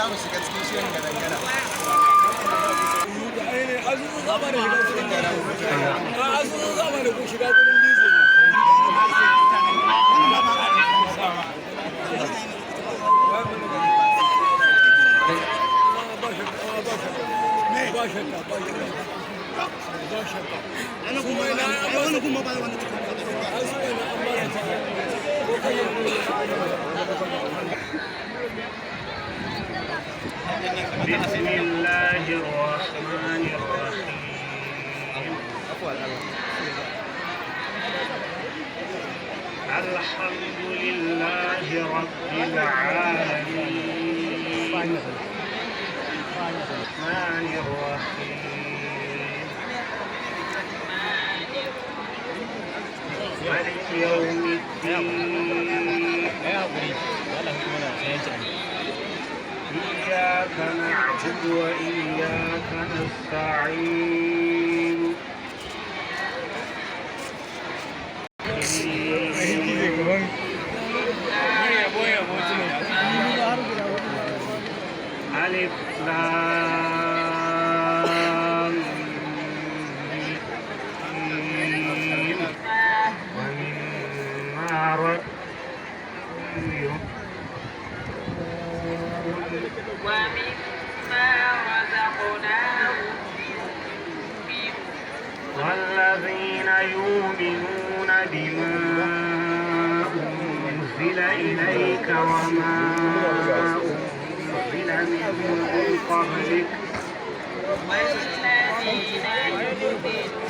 za mu shiga cikin shirin gadangana. بسم الله الرحمن الرحيم الحمد لله رب العالمين الرحمن الرحيم مالك يوم الدين إياك نعبد وإياك نستعين ألف لام ميم ومما رزقناهم والذين يؤمنون بما أنزل إليك وما أنزل من قبلك والذين يؤمنون